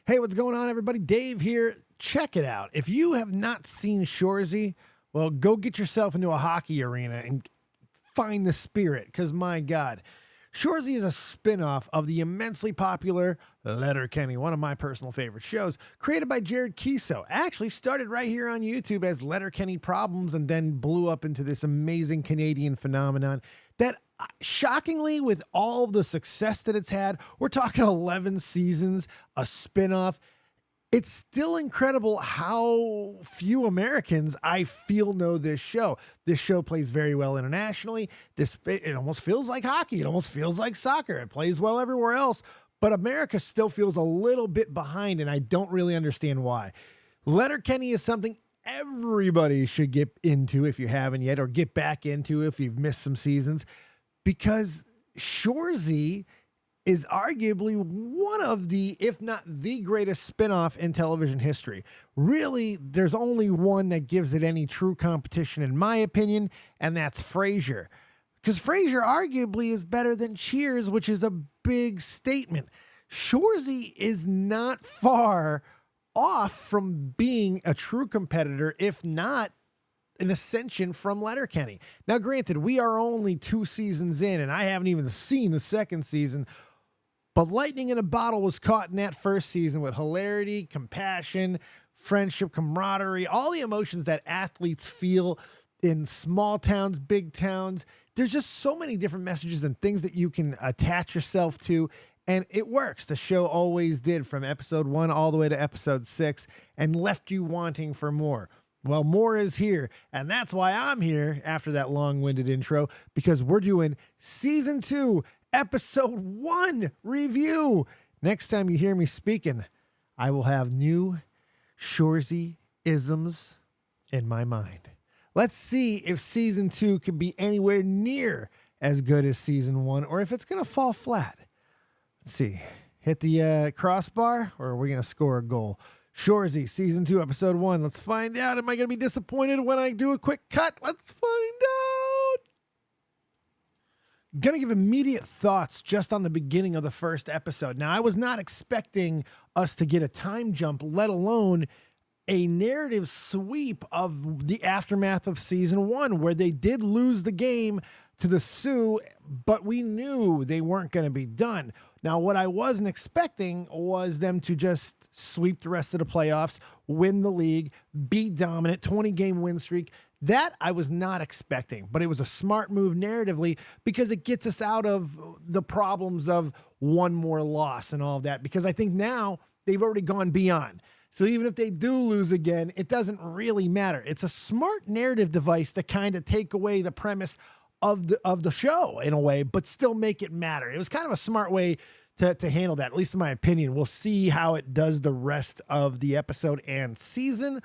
Hey, what's going on, everybody? Dave here. Check it out. If you have not seen Shoresy, well, go get yourself into a hockey arena and find the spirit, because my God, Shoresy is a spin-off of the immensely popular Letterkenny, one of my personal favorite shows, created by Jared Kiso. Actually started right here on YouTube as Letterkenny Problems and then blew up into this amazing Canadian phenomenon that, shockingly, with all the success that it's had, we're talking 11 seasons, a spin-off. It's still incredible how few Americans, I feel, know this show. This show plays very well internationally. It almost feels like hockey. It almost feels like soccer. It plays well everywhere else, but America still feels a little bit behind, and I don't really understand why. Letterkenny is something everybody should get into if you haven't yet, or get back into if you've missed some seasons, because Shoresy is arguably one of the, if not the greatest spinoff in television history. Really, there's only one that gives it any true competition, in my opinion, and that's Frasier. Because Frasier arguably is better than Cheers, which is a big statement. Shoresy is not far off from being a true competitor, if not an ascension from Letterkenny. Now, granted, we are only 2 seasons in, and I haven't even seen the second season, but lightning in a bottle was caught in that first season with hilarity, compassion, friendship, camaraderie, all the emotions that athletes feel in small towns, big towns. There's just so many different messages and things that you can attach yourself to, and it works. The show always did, from episode 1 all the way to episode 6, and left you wanting for more. Well, more is here, and that's why I'm here after that long-winded intro, because we're doing season 2, episode 1 review. Next time you hear me speaking, I will have new Shoresy isms in my mind. Let's see if season 2 can be anywhere near as good as season 1, or if it's going to fall flat. Let's see. Hit the crossbar, or are we going to score a goal? Shoresy, season 2, episode 1. Let's find out. Am I going to be disappointed when I do a quick cut? Let's find out. Gonna give immediate thoughts just on the beginning of the first episode. Now, I was not expecting us to get a time jump, let alone a narrative sweep of the aftermath of season 1, where they did lose the game to the Sioux, but we knew they weren't going to be done. Now, what I wasn't expecting was them to just sweep the rest of the playoffs, win the league, be dominant, 20-game win streak. That I was not expecting, but it was a smart move narratively, because it gets us out of the problems of one more loss and all of that, because I think now they've already gone beyond. So even if they do lose again, it doesn't really matter. It's a smart narrative device to kind of take away the premise of the show in a way, but still make it matter. It was kind of a smart way to handle that, at least in my opinion. We'll see how it does the rest of the episode and season,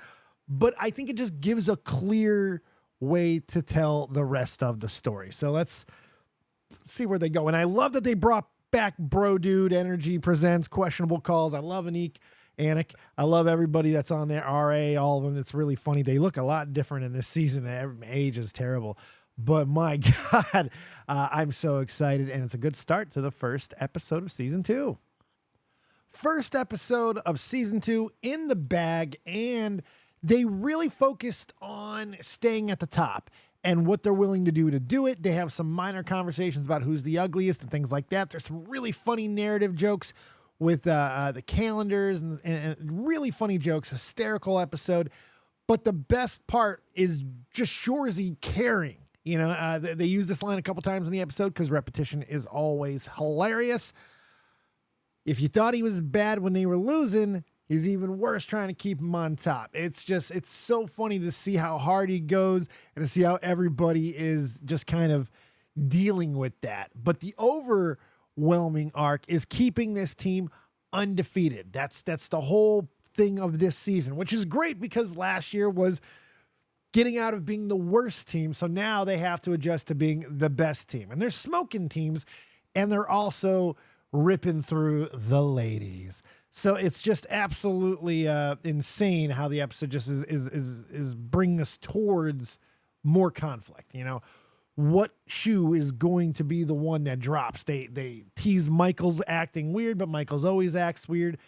but I think it just gives a clear way to tell the rest of the story. So let's see where they go. And I love that they brought back Bro Dude Energy Presents Questionable Calls. I love Anik. I love everybody that's on there. RA, all of them. It's really funny. They look a lot different in this season. Their age is terrible. But my God, I'm so excited, and it's a good start to the first episode of season 2. First episode of season 2 in the bag, and they really focused on staying at the top and what they're willing to do it. They have some minor conversations about who's the ugliest and things like that. There's some really funny narrative jokes with the calendars and really funny jokes, hysterical episode. But the best part is just Shoresy caring. You know, they use this line a couple times in the episode because repetition is always hilarious. If you thought he was bad when they were losing, he's even worse trying to keep him on top. It's so funny to see how hard he goes and to see how everybody is just kind of dealing with that. But the overwhelming arc is keeping this team undefeated. That's the whole thing of this season, which is great because last year was getting out of being the worst team. So now they have to adjust to being the best team. And they're smoking teams, and they're also ripping through the ladies. So it's just absolutely insane how the episode just is bringing us towards more conflict. You know, what shoe is going to be the one that drops? They tease Michael's acting weird, but Michael's always acts weird.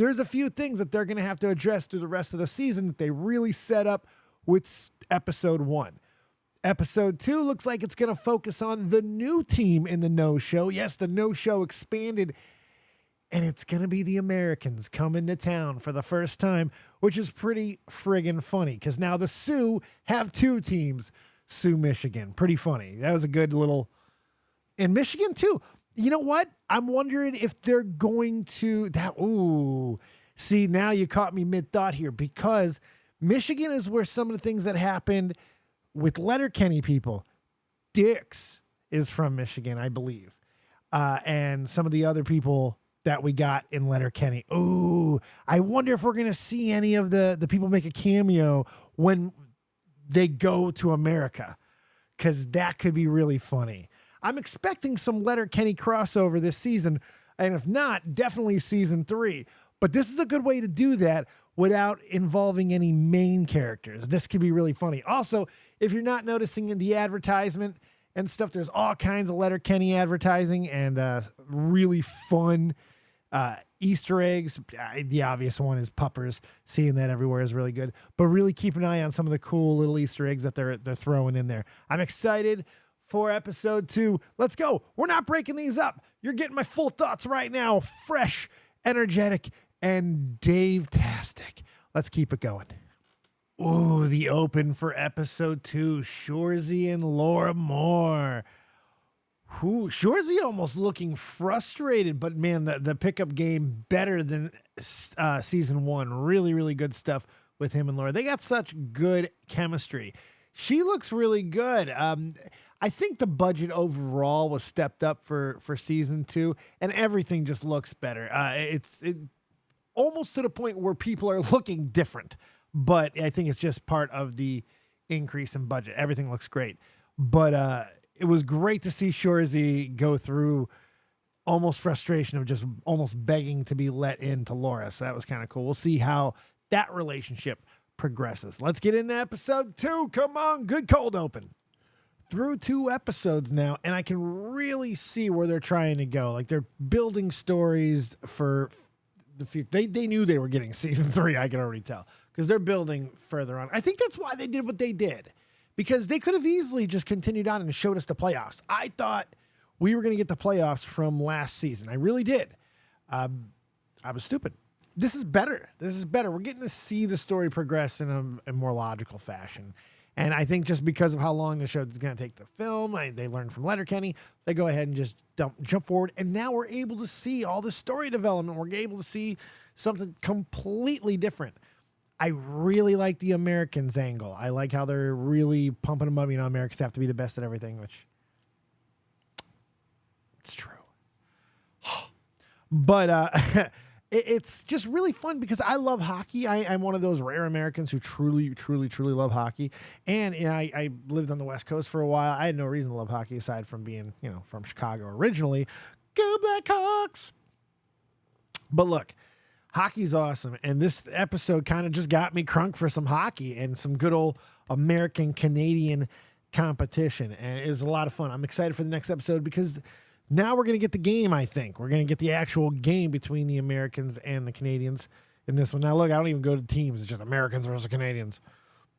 there's a few things that they're going to have to address through the rest of the season that they really set up with episode 1. Episode 2 looks like it's going to focus on the new team in the no-show. Yes, the no-show expanded, and it's going to be the Americans coming to town for the first time, which is pretty friggin' funny because now the Sioux have 2 teams. Sioux, Michigan. Pretty funny. That was a good little... And Michigan, too. You know what? I'm wondering if they're going to... See, now you caught me mid-thought here because Michigan is where some of the things that happened with Letterkenny people. Dix is from Michigan, I believe. And some of the other people that we got in Letterkenny. Ooh, I wonder if we're going to see any of the people make a cameo when they go to America, because that could be really funny. I'm expecting some Letterkenny crossover this season, and if not, definitely season 3. But this is a good way to do that without involving any main characters. This could be really funny. Also, if you're not noticing in the advertisement and stuff, there's all kinds of Letterkenny advertising and really fun Easter eggs. The obvious one is puppers. Seeing that everywhere is really good, but really keep an eye on some of the cool little Easter eggs that they're throwing in there. I'm excited for episode 2. Let's go. We're not breaking these up. You're getting my full thoughts right now. Fresh, energetic, and Dave-tastic. Let's keep it going. Ooh, the open for episode 2, Shoresy and Laura Moore. Shoresy almost looking frustrated, but man, the pickup game better than season 1. Really, really good stuff with him and Laura. They got such good chemistry. She looks really good. I think the budget overall was stepped up for season 2, and everything just looks better. It's almost to the point where people are looking different, but I think it's just part of the increase in budget. Everything looks great, but it was great to see Shoresy go through almost frustration of just almost begging to be let into Laura. So that was kind of cool. We'll see how that relationship progresses. Let's get into episode 2. Come on, good cold open. Through 2 episodes now, and I can really see where they're trying to go. Like, they're building stories for the future. They knew they were getting season 3, I can already tell, because they're building further on. I think that's why they did what they did, because they could have easily just continued on and showed us the playoffs. I thought we were going to get the playoffs from last season. I really did. I was stupid. This is better. We're getting to see the story progress in a more logical fashion. And I think just because of how long the show is going to take to film, they learned from Letterkenny, they go ahead and just jump forward. And now we're able to see all the story development. We're able to see something completely different. I really like the Americans angle. I like how they're really pumping them up. You know, Americans have to be the best at everything, which it's true. But it's just really fun because I love hockey. I'm one of those rare Americans who truly, truly, truly love hockey. And you know, I lived on the West Coast for a while. I had no reason to love hockey aside from being, you know, from Chicago originally. Go Blackhawks! But look, hockey's awesome. And this episode kind of just got me crunk for some hockey and some good old American-Canadian competition. And it was a lot of fun. I'm excited for the next episode because now we're going to get the game, I think. We're going to get the actual game between the Americans and the Canadians in this one. Now, look, I don't even go to teams. It's just Americans versus Canadians.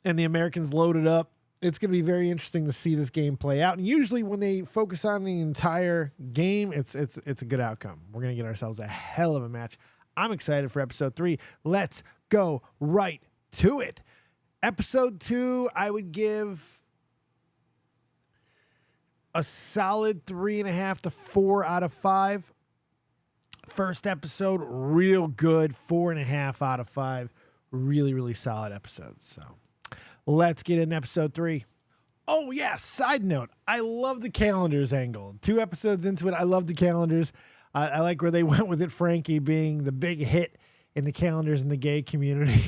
And the Americans loaded up. It's going to be very interesting to see this game play out. And usually when they focus on the entire game, it's a good outcome. We're going to get ourselves a hell of a match. I'm excited for episode 3. Let's go right to it. Episode 2, I would give a solid 3.5 to 4 out of 5. First episode, real good. 4.5 out of 5. Really, really solid episodes. So let's get in episode 3. Oh, yeah. Side note. I love the calendars angle. 2 episodes into it, I love the calendars. I like where they went with it. Frankie being the big hit in the calendars in the gay community.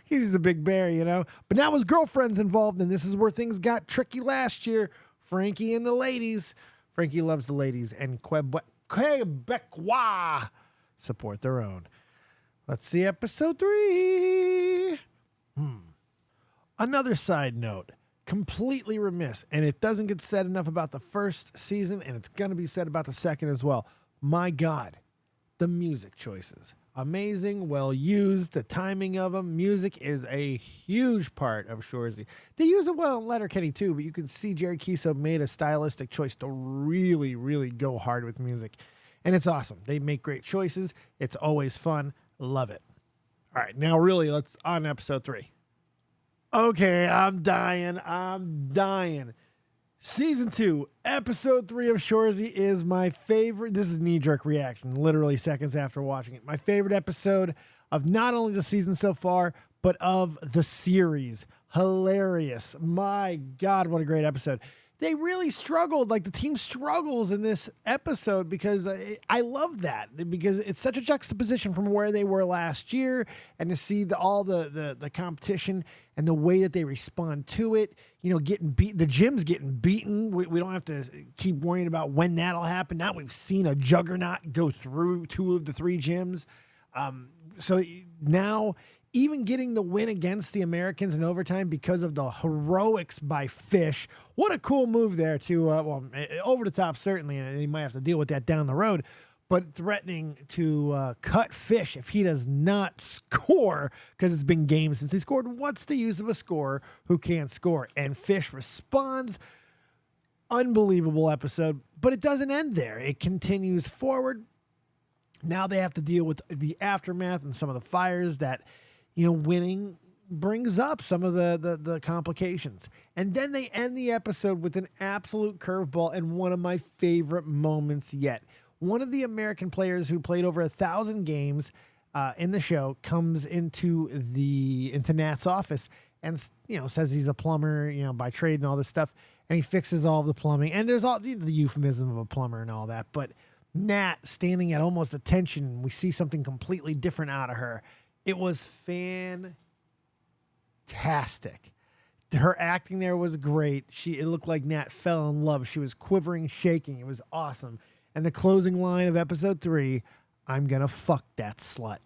He's the big bear, you know. But now his girlfriend's involved, and this is where things got tricky last year. Frankie and the ladies. Frankie loves the ladies, and Quebecois support their own. Let's see episode 3. Another side note, completely remiss, and it doesn't get said enough about the first season, and it's going to be said about the second as well. My God, the music choices. amazing, well used. The timing of them, music is a huge part of Shoresy. They use it well in Letterkenny too, but you can see Jared Keeso made a stylistic choice to really, really go hard with music, and it's awesome. They make great choices. It's always fun. Love it. All right, now really, let's on episode 3. Okay, I'm dying. Season 2, episode 3 of Shoresy is my favorite. This is knee-jerk reaction, literally seconds after watching it. My favorite episode of not only the season so far, but of the series. Hilarious. My God, what a great episode. They really struggled, like the team struggles in this episode, because I love that, because it's such a juxtaposition from where they were last year, and to see all the competition and the way that they respond to it, you know, getting beat, the gym's getting beaten. We don't have to keep worrying about when that'll happen. Now we've seen a juggernaut go through 2 of the 3 gyms. So now, even getting the win against the Americans in overtime because of the heroics by Fish. What a cool move there to, over the top, certainly, and they might have to deal with that down the road, but threatening to cut Fish if he does not score, because it's been games since he scored. What's the use of a scorer who can't score? And Fish responds. Unbelievable episode, but it doesn't end there. It continues forward. Now they have to deal with the aftermath and some of the fires that, you know, winning brings up, some of the complications. And then they end the episode with an absolute curveball and one of my favorite moments yet. One of the American players who played over 1,000 games in the show comes into Nat's office and, you know, says he's a plumber, you know, by trade and all this stuff. And he fixes all of the plumbing. And there's all the euphemism of a plumber and all that. But Nat standing at almost attention, we see something completely different out of her. It was fantastic. Her acting there was great. It looked like Nat fell in love. She was quivering, shaking. It was awesome. And the closing line of episode 3, I'm going to fuck that slut.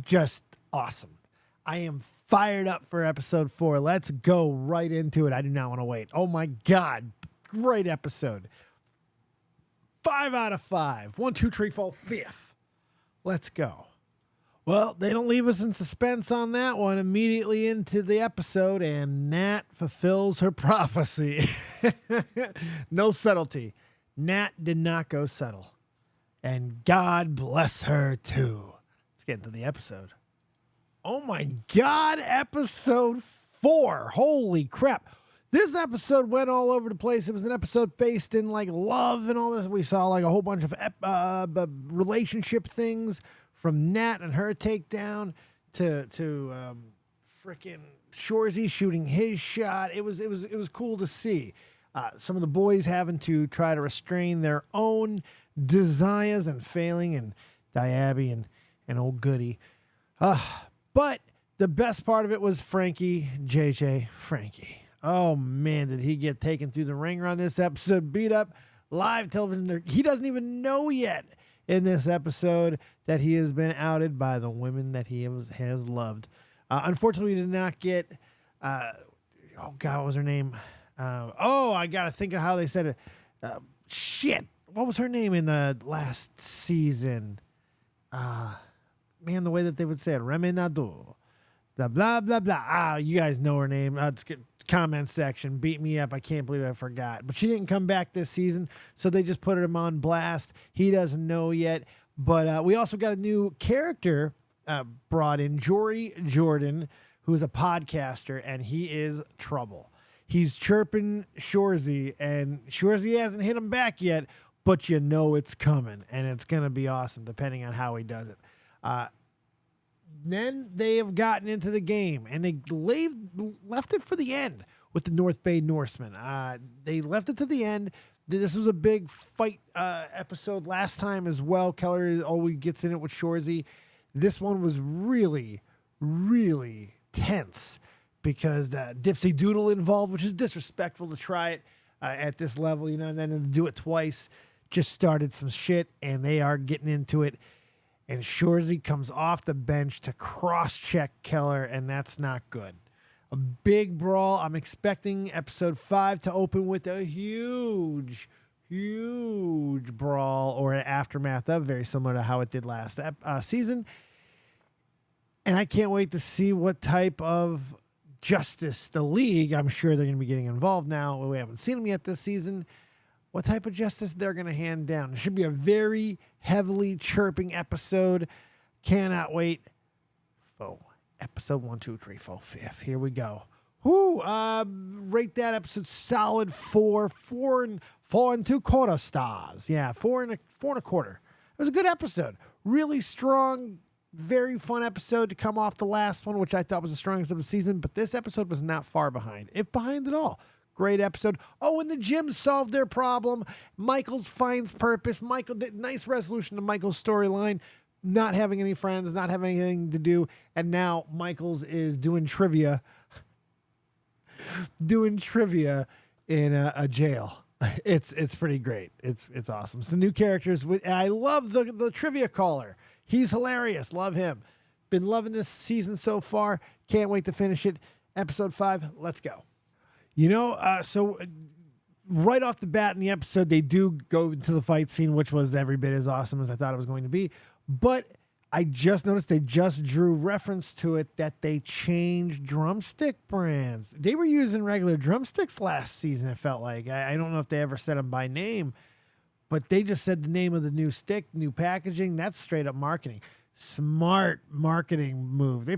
Just awesome. I am fired up for episode 4. Let's go right into it. I do not want to wait. Oh my God. Great episode. 5 out of 5. 1, 2, 3, 4, 5th. Let's go. Well, they don't leave us in suspense on that one. Immediately into the episode, and Nat fulfills her prophecy. No subtlety. Nat did not go subtle. And God bless her, too. Let's get into the episode. Oh, my God. Episode 4. Holy crap. This episode went all over the place. It was an episode based in, like, love and all this. We saw, like, a whole bunch of relationship things, from Nat and her takedown to frickin' Shoresy shooting his shot. It was cool to see. Some of the boys having to try to restrain their own desires and failing, and Diaby and old Goody. But the best part of it was Frankie, Frankie. Oh man, did he get taken through the ringer on this episode? Beat up live television. He doesn't even know yet in this episode that he has been outed by the women that he has loved. Unfortunately, we did not get, oh God, what was her name? I got to think of how they said it. Shit. What was her name in the last season? Man, the way that they would say it. Remenado. Blah, blah, blah, blah. You guys know her name. Let's get comment section. Beat me up. I can't believe I forgot. But she didn't come back this season, so they just put him on blast. He doesn't know yet. But we also got a new character brought in, Jory Jordan, who is a podcaster, and he is trouble. He's chirping Shoresy, and Shoresy hasn't hit him back yet, but you know it's coming, and it's going to be awesome, depending on how he does it. Then they have gotten into the game, and they left it for the end with the North Bay Norsemen. They left it to the end. This was a big fight episode last time as well. Keller always gets in it with Shoresy. This one was really, really tense because the Dipsy Doodle involved, which is disrespectful to try it at this level, you know, and then to do it twice just started some shit, and they are getting into it. And Shoresy comes off the bench to cross-check Keller, and that's not good. A big brawl. I'm expecting episode 5 to open with a huge, huge brawl or an aftermath of, very similar to how it did last season. And I can't wait to see what type of justice the league, I'm sure they're going to be getting involved now. We haven't seen them yet this season. What type of justice they're going to hand down. It should be a very heavily chirping episode. Cannot wait. Episode 1, 2, 3, 4, 5. Here we go. Whoo! Rate that episode solid 4 and 2/4 stars. Yeah, 4 and a quarter. It was a good episode. Really strong, very fun episode to come off the last one, which I thought was the strongest of the season. But this episode was not far behind, if behind at all. Great episode. Oh, and the gym solved their problem. Michaels finds purpose. Nice resolution to Michael's storyline. Not having any friends, not having anything to do. And now Michaels is doing trivia in a jail. It's pretty great. It's awesome. Some new characters. And I love the trivia caller. He's hilarious. Love him. Been loving this season so far. Can't wait to finish it. Episode 5. Let's go. So right off the bat in the episode, they do go into the fight scene, which was every bit as awesome as I thought it was going to be. But I just noticed they just drew reference to it that they changed drumstick brands. They were using regular drumsticks last season, it felt like. I don't know if they ever said them by name, but they just said the name of the new stick, new packaging. That's straight up marketing. Smart marketing move.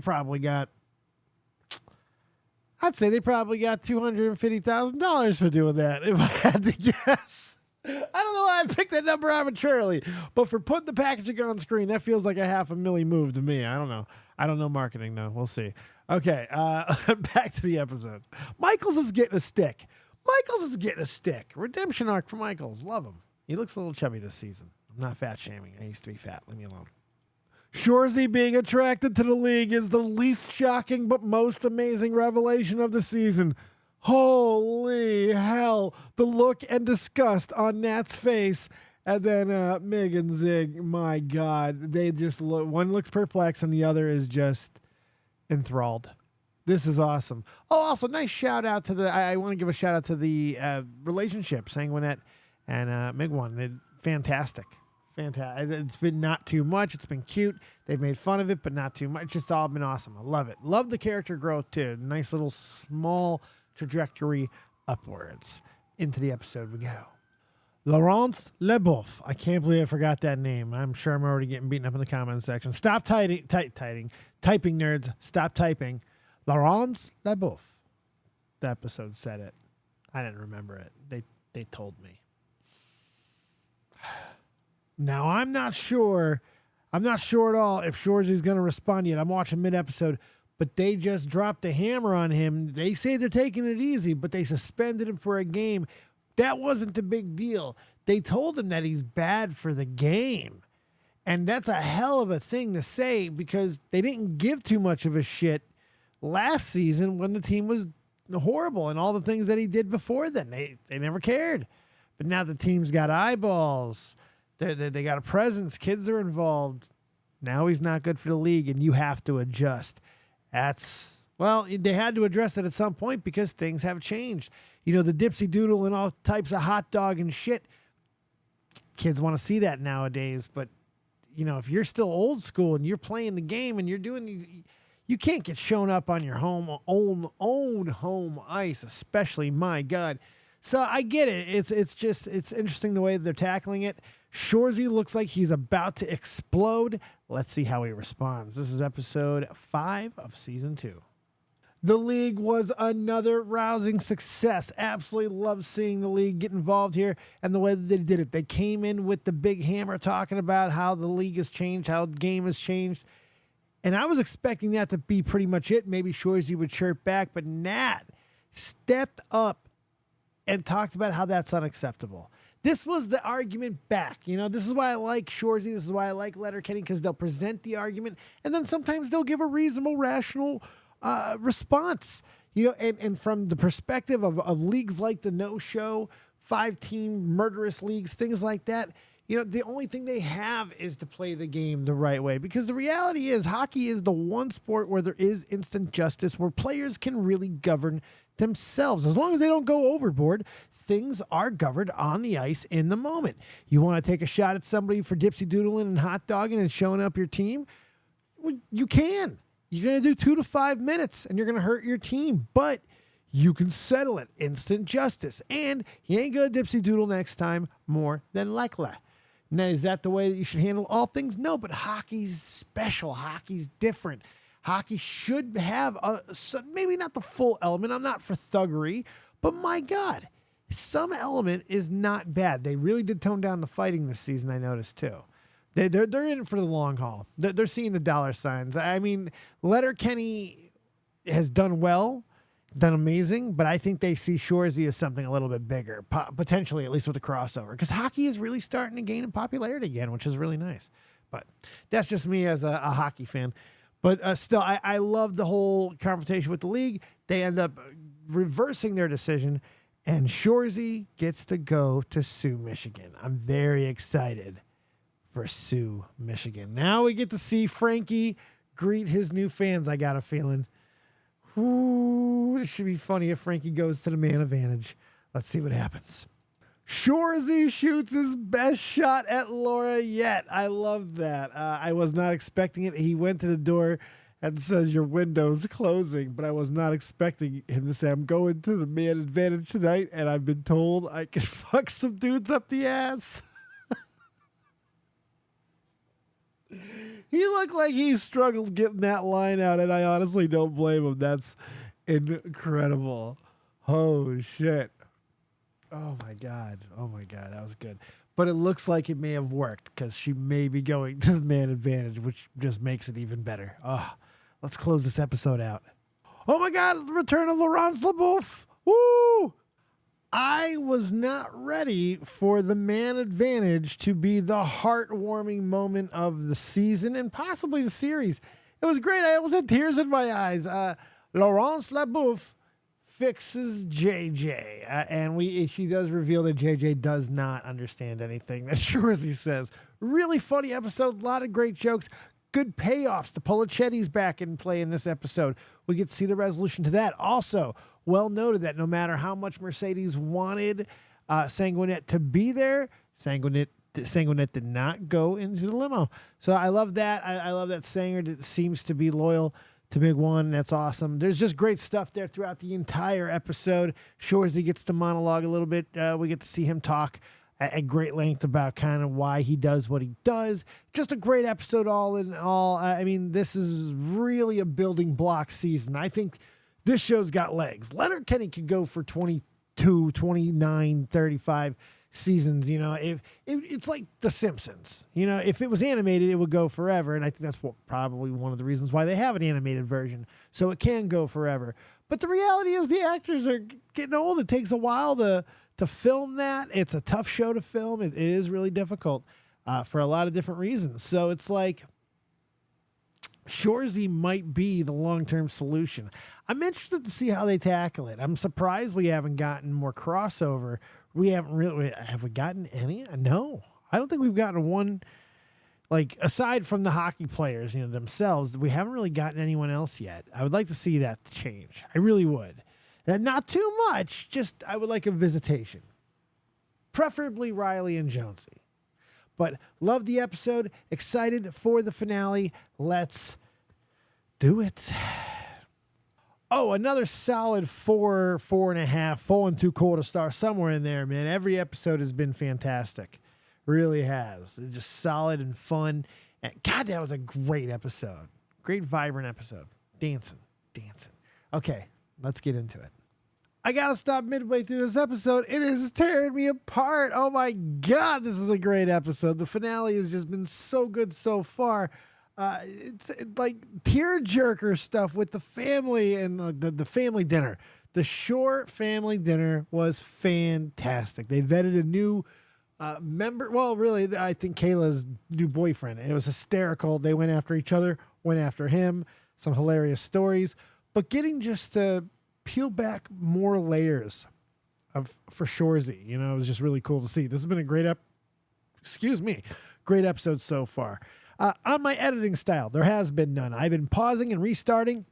I'd say they probably got $250,000 for doing that, if I had to guess. I don't know why I picked that number arbitrarily, but for putting the packaging on screen, that feels like a $500,000 move to me. I don't know. I don't know marketing, though. We'll see. Okay, back to the episode. Michaels is getting a stick. Redemption arc for Michaels. Love him. He looks a little chubby this season. I'm not fat shaming. I used to be fat. Leave me alone. Shoresy being attracted to the league is the least shocking but most amazing revelation of the season. Holy hell. The look and disgust on Nat's face. And then Mig and Zig, my God, they just look, one looks perplexed and the other is just enthralled. This is awesome. Oh, also nice shout out to I want to give a shout out to the relationship, Sanguinette and Mig one. Fantastic. It's been not too much. It's been cute. They've made fun of it, but not too much. It's just all been awesome. I love it. Love the character growth too. Nice little small trajectory upwards. Into the episode we go. Laurence Leboeuf. I can't believe I forgot that name. I'm sure I'm already getting beaten up in the comments section. Stop typing, nerds. Stop typing. Laurence Leboeuf. The episode said it. I didn't remember it. They told me. Now, I'm not sure at all if Shoresy's going to respond yet. I'm watching mid-episode, but they just dropped the hammer on him. They say they're taking it easy, but they suspended him for a game. That wasn't the big deal. They told him that he's bad for the game. And that's a hell of a thing to say because they didn't give too much of a shit last season when the team was horrible and all the things that he did before then. They never cared. But now the team's got eyeballs. They got a presence. Kids are involved. Now he's not good for the league, and you have to adjust. They had to address it at some point because things have changed. The dipsy doodle and all types of hot dog and shit. Kids want to see that nowadays, but if you're still old school and you're playing the game and you're doing, you can't get shown up on your own home ice, especially. My God. So I get it. It's interesting the way they're tackling it. Shoresy looks like he's about to explode. Let's see how he responds. This is episode 5 of season 2. The league was another rousing success. Absolutely love seeing the league get involved here and the way that they did it. They came in with the big hammer talking about how the league has changed, how the game has changed. And I was expecting that to be pretty much it. Maybe Shoresy would chirp back, but Nat stepped up and talked about how that's unacceptable. This was the argument back. This is why I like Shoresy. This is why I like Letterkenny, because they'll present the argument and then sometimes they'll give a reasonable, rational response. And from the perspective of leagues like the No Show, 5-team murderous leagues, things like that, the only thing they have is to play the game the right way, because the reality is hockey is the one sport where there is instant justice, where players can really govern themselves. As long as they don't go overboard, things are governed on the ice in the moment. You want to take a shot at somebody for dipsy doodling and hot dogging and showing up your team? Well, you can. You're going to do 2 to 5 minutes and you're going to hurt your team, but you can settle it. Instant justice. And you ain't going to dipsy doodle next time, more than likely. Now, is that the way that you should handle all things? No, but hockey's special. Hockey's different. Hockey should have maybe not the full element. I'm not for thuggery, but my God, some element is not bad. They really did tone down the fighting this season, I noticed too. They're in it for the long haul. They're seeing the dollar signs. I mean, Letterkenny has done well, done amazing, but I think they see Shoresy as something a little bit bigger, potentially, at least with the crossover, because hockey is really starting to gain in popularity again, which is really nice. But that's just me as a hockey fan. But still, I love the whole confrontation with the league. They end up reversing their decision, and Shoresy gets to go to Sioux, Michigan. I'm very excited for Sioux, Michigan. Now we get to see Frankie greet his new fans, I got a feeling. Ooh, it should be funny if Frankie goes to the man advantage. Let's see what happens. Shoresy shoots his best shot at Laura yet. I love that. I was not expecting it. He went to the door and says, "Your window's closing," but I was not expecting him to say, "I'm going to the man advantage tonight, and I've been told I can fuck some dudes up the ass." He looked like he struggled getting that line out, and I honestly don't blame him. That's incredible. Oh, shit. Oh, my God. Oh, my God. That was good. But it looks like it may have worked, because she may be going to the man advantage, which just makes it even better. Oh, let's close this episode out. Oh, my God. Return of Laurence Leboeuf. Woo! I was not ready for the man advantage to be the heartwarming moment of the season and possibly the series. It was great. I almost had tears in my eyes. Laurence Leboeuf fixes JJ, and she does reveal that JJ does not understand anything that Shoresy says. Really funny episode. A lot of great jokes. Good payoffs. The Polichetti's back in play in this episode. We get to see the resolution to that. Also, well noted that no matter how much Mercedes wanted Sanguinet to be there, Sanguinet did not go into the limo. So I love that. I love that Sanger seems to be loyal to Big One. That's awesome. There's just great stuff there throughout the entire episode. Shoresy gets to monologue a little bit. We get to see him talk at great length about kind of why he does what he does. Just a great episode all in all. I mean, this is really a building block season. I think this show's got legs. Letterkenny could go for 22, 29, 35 seasons. If it's like The Simpsons. If it was animated, it would go forever. And I think that's probably one of the reasons why they have an animated version. So it can go forever. But the reality is the actors are getting old. It takes a while to film that. It's a tough show to film. It is really difficult for a lot of different reasons. So it's like Shoresy might be the long-term solution. I'm interested to see how they tackle it. I'm surprised we haven't gotten more crossover. Have we gotten any? No, I don't think we've gotten one, like, aside from the hockey players, themselves, we haven't really gotten anyone else yet. I would like to see that change. I really would. And not too much, just I would like a visitation. Preferably Riley and Jonesy. But love the episode. Excited for the finale. Let's do it. Oh, another solid 4.5, 4 2/4 star, somewhere in there, man. Every episode has been fantastic. Really has. It's just solid and fun. And God, that was a great episode. Great, vibrant episode. Dancing. Okay, let's get into it. I gotta stop midway through this episode. It is tearing me apart. Oh my God, this is a great episode. The finale has just been so good so far. It's like tearjerker stuff with the family and the family dinner. The Shore family dinner was fantastic. They vetted a new member. Well, really, I think Kayla's new boyfriend. It was hysterical. They went after each other, went after him. Some hilarious stories. But getting just to peel back more layers for Shoresy, it was just really cool to see. This has been a great Excuse me. Great episode so far. On my editing style, there has been none. I've been pausing and restarting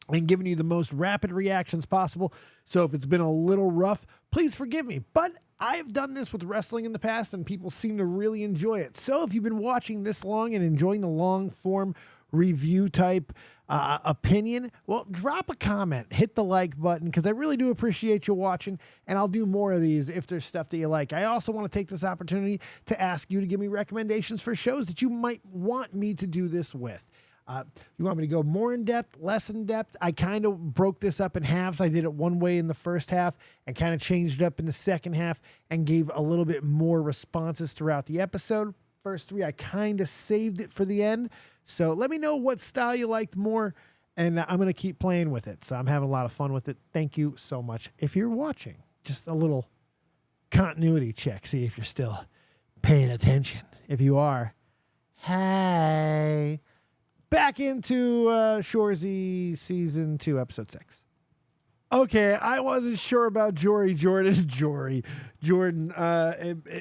and giving you the most rapid reactions possible. So if it's been a little rough, please forgive me. But I've done this with wrestling in the past, and people seem to really enjoy it. So if you've been watching this long and enjoying the long form review type opinion, well, drop a comment, hit the like button, because I really do appreciate you watching, and I'll do more of these if there's stuff that you like. I also want to take this opportunity to ask you to give me recommendations for shows that you might want me to do this with. You want me to go more in depth, less in depth? I kind of broke this up in halves. I did it one way in the first half and kind of changed it up in the second half and gave a little bit more responses throughout the episode. First three, I kind of saved it for the end. So let me know what style you liked more, and I'm going to keep playing with it. So I'm having a lot of fun with it. Thank you so much. If you're watching, just a little continuity check. See if you're still paying attention. If you are, hey. Back into Shoresy Season 2, Episode 6. Okay, I wasn't sure about Jordan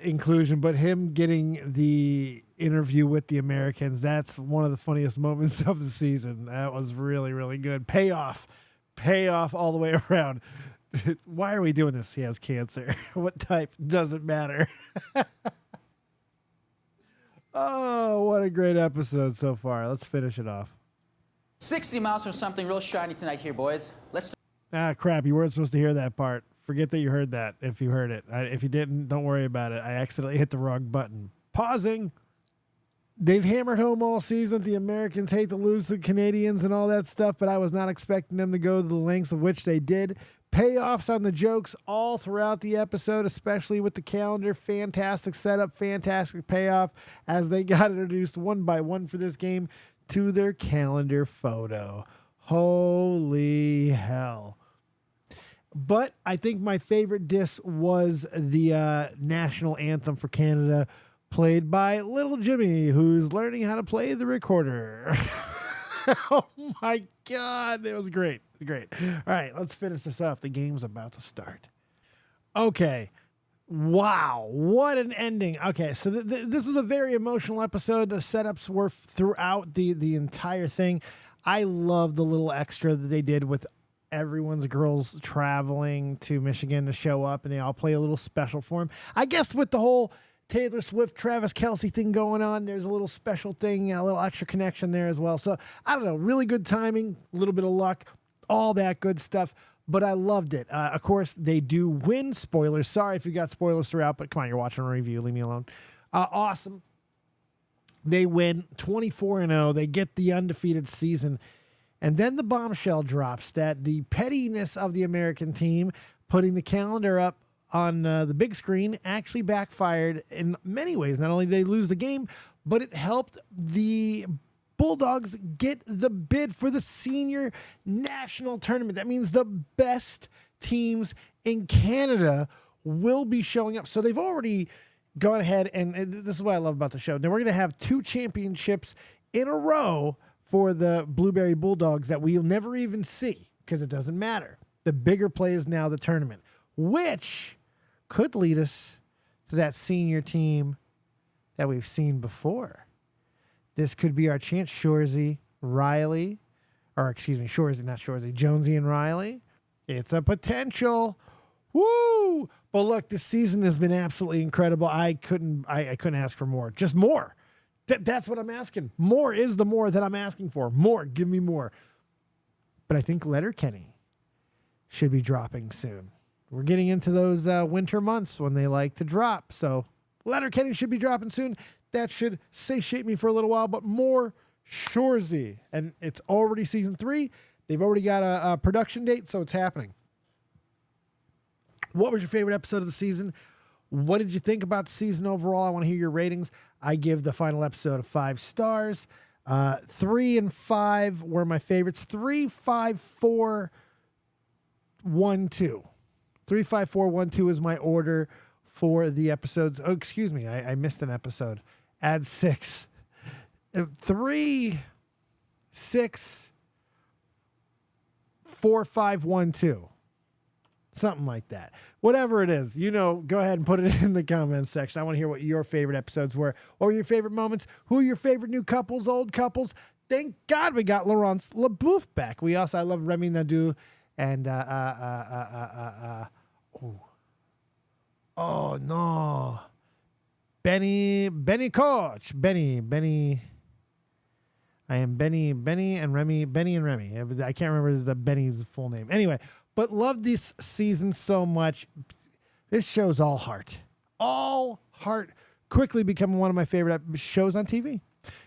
inclusion, but him getting the interview with the Americans, that's one of the funniest moments of the season. That was really, really good. Payoff all the way around. Why are we doing this? He has cancer. What type? Doesn't matter. Oh, what a great episode so far. Let's finish it off. 60 miles from something real shiny tonight here, boys. Let's. Ah, crap. You weren't supposed to hear that part. Forget that you heard that if you heard it. If you didn't, don't worry about it. I accidentally hit the wrong button. Pausing. They've hammered home all season that the Americans hate to lose to the Canadians and all that stuff, but I was not expecting them to go to the lengths of which they did. Payoffs on the jokes all throughout the episode, especially with the calendar. Fantastic setup, fantastic payoff as they got introduced one by one for this game to their calendar photo. Holy hell. But I think my favorite diss was the national anthem for Canada, played by Little Jimmy, who's learning how to play the recorder. Oh my God. It was great. Great. All right, let's finish this off. The game's about to start. Okay. Wow. What an ending. Okay, so this was a very emotional episode. The setups were throughout the entire thing. I love the little extra that they did with everyone's girls traveling to Michigan to show up, and they all play a little special for him. I guess with the whole Taylor Swift, Travis Kelce thing going on, there's a little special thing, a little extra connection there as well. So I don't know, really good timing, a little bit of luck, all that good stuff, but I loved it. Of course, they do win. Spoilers. Sorry if you got spoilers throughout, but come on, you're watching a review. Leave me alone. Awesome. They win 24-0. They get the undefeated season. And then the bombshell drops that the pettiness of the American team putting the calendar up on the big screen actually backfired in many ways. Not only did they lose the game, but it helped the Bulldogs get the bid for the senior national tournament. That means the best teams in Canada will be showing up. So they've already gone ahead, and this is what I love about the show. Now we're going to have 2 championships in a row for the Blueberry Bulldogs that we'll never even see because it doesn't matter. The bigger play is now the tournament, which could lead us to that senior team that we've seen before. This could be our chance. Shoresy, Riley, or excuse me, Shoresy, not Shoresy, Jonesy and Riley. It's a potential. Woo! But look, this season has been absolutely incredible. I couldn't ask for more. Just more. That's what I'm asking. More is the more that I'm asking for. More. Give me more. But I think Letterkenny should be dropping soon. We're getting into those winter months when they like to drop. So Letterkenny should be dropping soon. That should satiate me for a little while, but more Shoresy. And it's already season 3. They've already got a production date, so it's happening. What was your favorite episode of the season? What did you think about the season overall? I want to hear your ratings. I give the final episode 5 stars. 3 and 5 were my favorites. 3, 5, 4, 1, 2. 3, 5, 4, 1, 2 is my order for the episodes. Oh, excuse me. I missed an episode. Add 6. 3, 6, 4, 5, 1, 2. Something like that. Whatever it is, go ahead and put it in the comments section. I want to hear what your favorite episodes were. What were your favorite moments? Who are your favorite new couples, old couples? Thank God we got Laurence Leboeuf back. I love Remy Nadeau and oh no. Benny Koch. Benny. I am Benny and Remy. I can't remember the Benny's full name. Anyway, but love this season so much. This show's all heart. All heart. Quickly becoming one of my favorite shows on TV.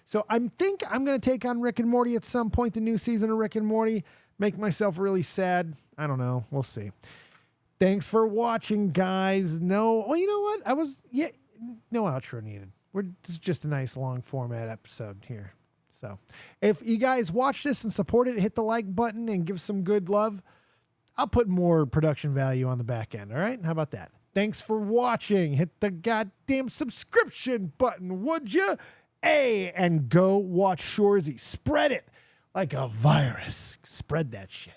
So I think I'm going to take on Rick and Morty at some point, the new season of Rick and Morty. Make myself really sad. I don't know. We'll see. Thanks for watching, guys. No, well, you know what? No outro needed. This is just a nice long format episode here. So if you guys watch this and support it, hit the like button and give some good love. I'll put more production value on the back end. All right. How about that? Thanks for watching. Hit the goddamn subscription button, would you? And go watch Shoresy. Spread it like a virus. Spread that shit.